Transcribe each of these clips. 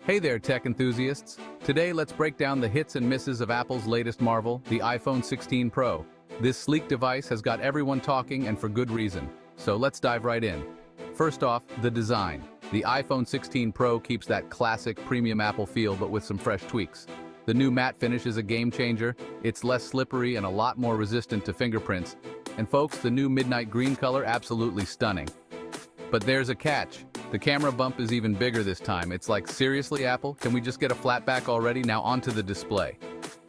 Hey there, tech enthusiasts. Today, let's break down the hits and misses of Apple's latest marvel, the iPhone 16 Pro. This sleek device has got everyone talking, and for good reason. So let's dive right in. First off, the design. The iPhone 16 Pro keeps that classic premium Apple feel, but with some fresh tweaks. The new matte finish is a game changer. It's less slippery and a lot more resistant to fingerprints. And folks, the new midnight green color, absolutely stunning. But there's a catch. The camera bump is even bigger this time. It's like, seriously, Apple? Can we just get a flat back already? Now onto the display.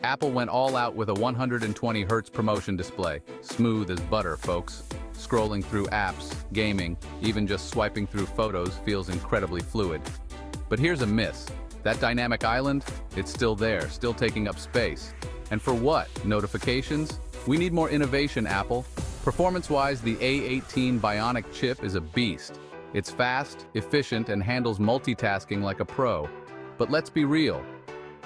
Apple went all out with a 120 Hz promotion display. Smooth as butter, folks. Scrolling through apps, gaming, even just swiping through photos feels incredibly fluid. But here's a miss. That dynamic island, it's still there, still taking up space. And for what? Notifications? We need more innovation, Apple. Performance-wise, the A18 Bionic chip is a beast. It's fast, efficient, and handles multitasking like a pro. But let's be real.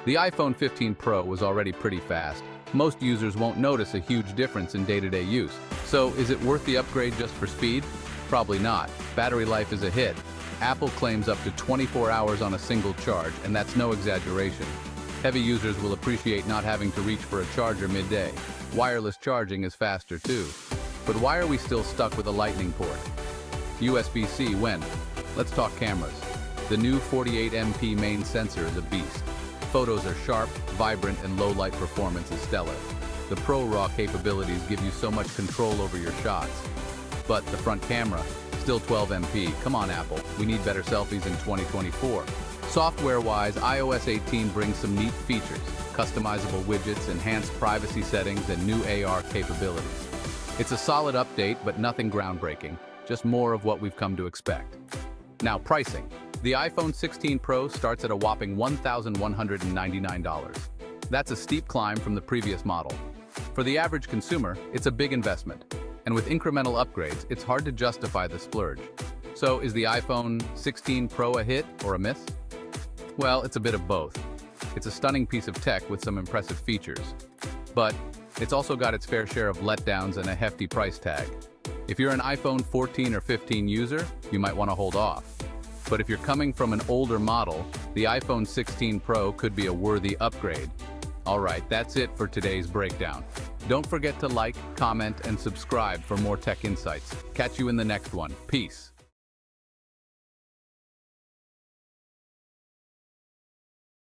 The iPhone 15 Pro was already pretty fast. Most users won't notice a huge difference in day-to-day use. So, is it worth the upgrade just for speed? Probably not. Battery life is a hit. Apple claims up to 24 hours on a single charge, and that's no exaggeration. Heavy users will appreciate not having to reach for a charger midday. Wireless charging is faster too. But why are we still stuck with a Lightning port? USB-C when? Let's talk cameras. The new 48MP main sensor is a beast. Photos are sharp, vibrant, and low-light performance is stellar. The Pro RAW capabilities give you so much control over your shots. But the front camera, still 12MP. Come on, Apple, we need better selfies in 2024. Software-wise, iOS 18 brings some neat features, customizable widgets, enhanced privacy settings, and new AR capabilities. It's a solid update, but nothing groundbreaking, just more of what we've come to expect. Now, pricing. The iPhone 16 Pro starts at a whopping $1,199. That's a steep climb from the previous model. For the average consumer, it's a big investment. And with incremental upgrades, it's hard to justify the splurge. So, is the iPhone 16 Pro a hit or a miss? Well, it's a bit of both. It's a stunning piece of tech with some impressive features. But it's also got its fair share of letdowns and a hefty price tag. If you're an iPhone 14 or 15 user, you might want to hold off. But if you're coming from an older model, the iPhone 16 Pro could be a worthy upgrade. Alright, that's it for today's breakdown. Don't forget to like, comment, and subscribe for more tech insights. Catch you in the next one. Peace.